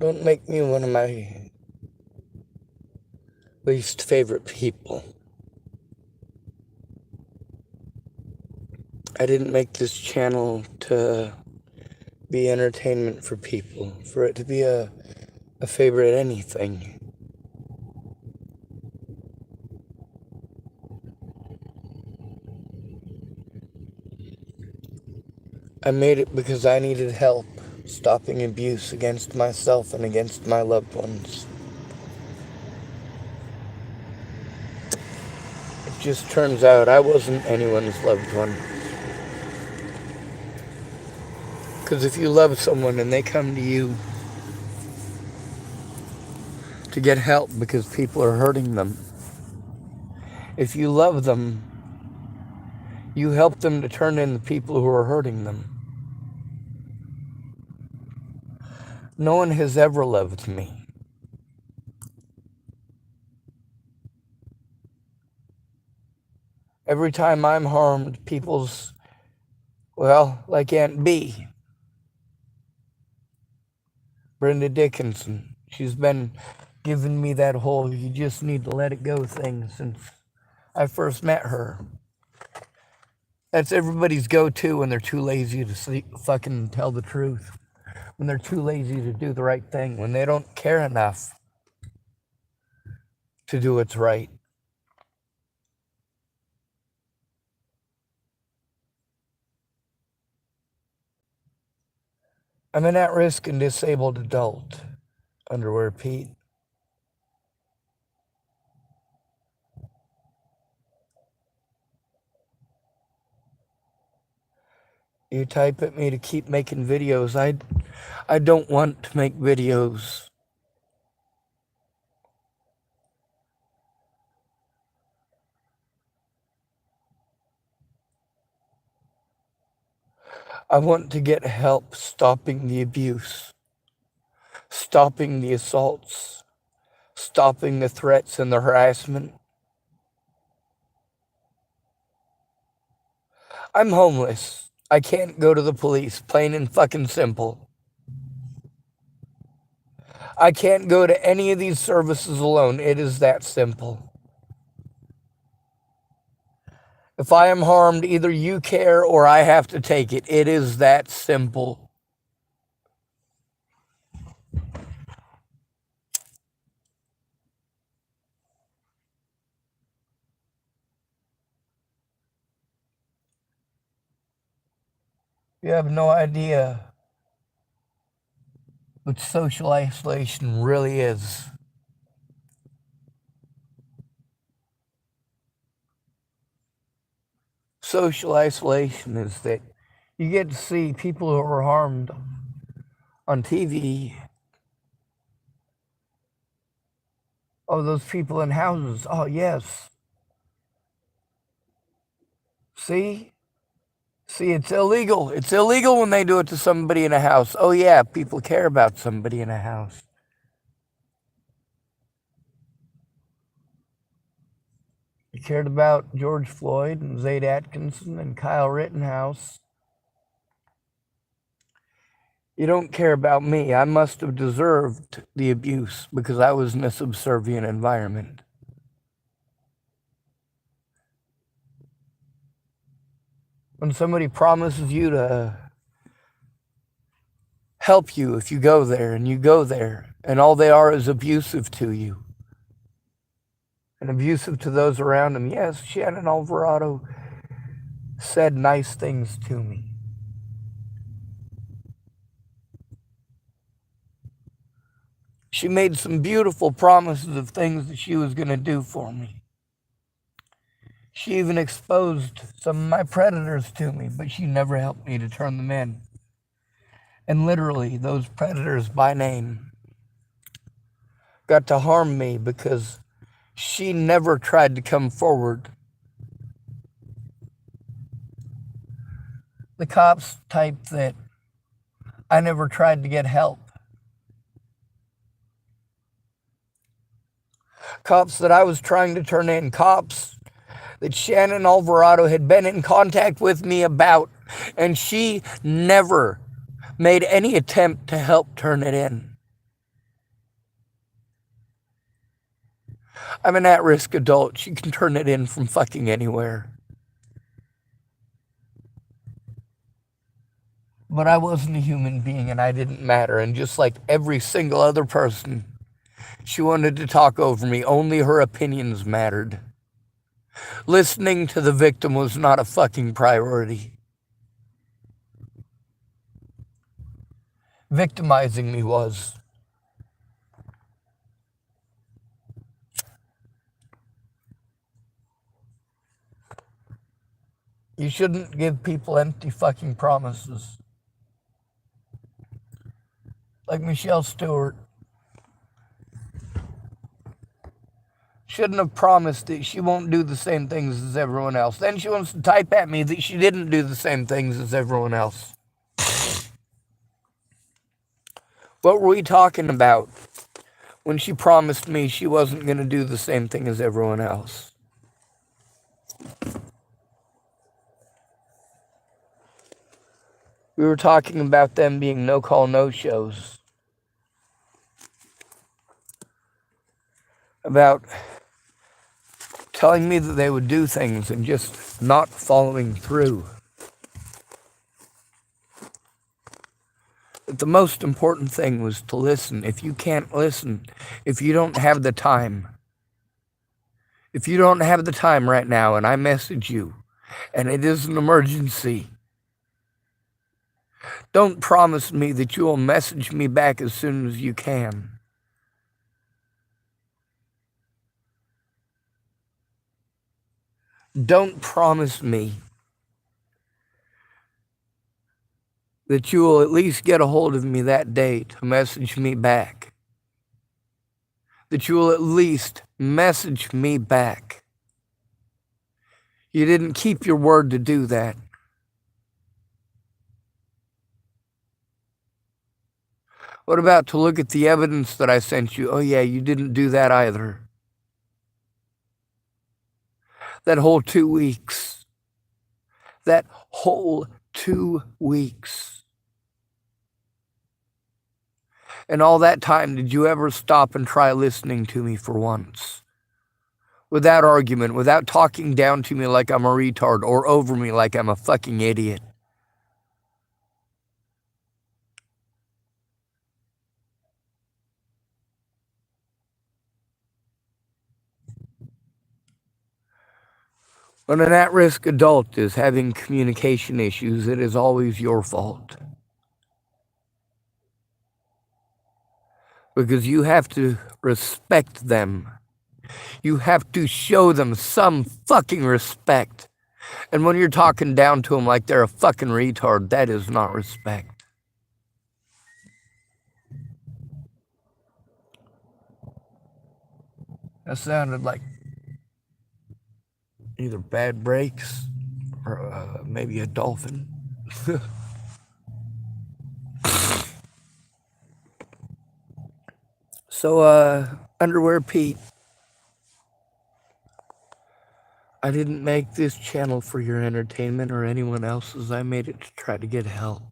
Don't make me one of my least favorite people. I didn't make this channel to be entertainment for people, for it to be a favorite anything. I made it because I needed help stopping abuse against myself and against my loved ones. It just turns out I wasn't anyone's loved one. Because if you love someone and they come to you to get help because people are hurting them, if you love them, you help them to turn in the people who are hurting them. No one has ever loved me. Every time I'm harmed, people's, well, like Aunt B, Brenda Dickinson, she's been giving me that whole you just need to let it go thing since I first met her. That's everybody's go-to when they're too lazy to fucking tell the truth. When they're too lazy to do the right thing. When they don't care enough to do what's right. I'm an at-risk and disabled adult. Underwear Pete. You type at me to keep making videos. I don't want to make videos. I want to get help stopping the abuse, stopping the assaults, stopping the threats and the harassment. I'm homeless. I can't go to the police, plain and fucking simple. I can't go to any of these services alone. It is that simple. If I am harmed, either you care or I have to take it. It is that simple. You have no idea what social isolation really is. Social isolation is that you get to see people who are harmed on TV. Oh, those people in houses. Oh, yes. See, it's illegal. It's illegal when they do it to somebody in a house. Oh, yeah, people care about somebody in a house. You cared about George Floyd and Zaid Atkinson and Kyle Rittenhouse. You don't care about me. I must have deserved the abuse because I was in a subservient environment. When somebody promises you to help you if you go there and you go there and all they are is abusive to you and abusive to those around them. Yes, Shannon Alvarado said nice things to me. She made some beautiful promises of things that she was going to do for me. She even exposed some of my predators to me, but she never helped me to turn them in. And literally, those predators by name got to harm me because she never tried to come forward. The cops typed that I never tried to get help. Cops that I was trying to turn in. Cops that Shannon Alvarado had been in contact with me about, and she never made any attempt to help turn it in. I'm an at-risk adult. She can turn it in from fucking anywhere. But I wasn't a human being and I didn't matter. And just like every single other person, she wanted to talk over me. Only her opinions mattered. Listening to the victim was not a fucking priority. Victimizing me was. You shouldn't give people empty fucking promises. Like Michelle Stewart shouldn't have promised that she won't do the same things as everyone else. Then she wants to type at me that she didn't do the same things as everyone else. What were we talking about when she promised me she wasn't going to do the same thing as everyone else? We were talking about them being no-call, no-shows. About telling me that they would do things and just not following through. But the most important thing was to listen. If you can't listen, if you don't have the time, if you don't have the time right now and I message you and it is an emergency, don't promise me that you will message me back as soon as you can. Don't promise me that you will at least get a hold of me that day to message me back. That you will at least message me back. You didn't keep your word to do that. What about to look at the evidence that I sent you? Oh yeah, you didn't do that either. That whole 2 weeks. That whole 2 weeks. And all that time, did you ever stop and try listening to me for once? Without argument, without talking down to me like I'm a retard or over me like I'm a fucking idiot. When an at-risk adult is having communication issues, it is always your fault. Because you have to respect them. You have to show them some fucking respect. And when you're talking down to them like they're a fucking retard, that is not respect. That sounded like either bad brakes or maybe a dolphin. So, Underwear Pete, I didn't make this channel for your entertainment or anyone else's. I made it to try to get help.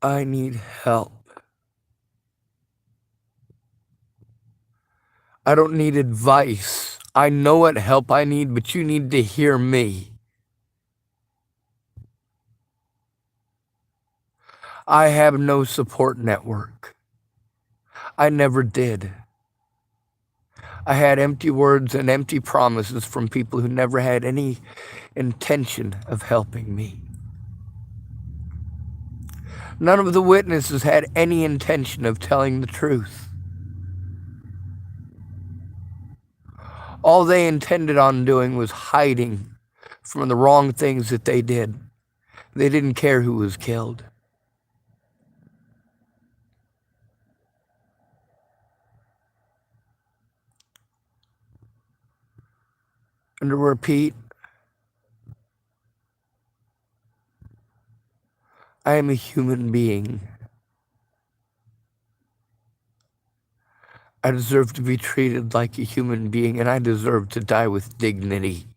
I need help. I don't need advice. I know what help I need, but you need to hear me. I have no support network. I never did. I had empty words and empty promises from people who never had any intention of helping me. None of the witnesses had any intention of telling the truth. All they intended on doing was hiding from the wrong things that they did. They didn't care who was killed. Underwear Pete, I am a human being. I deserve to be treated like a human being, and I deserve to die with dignity.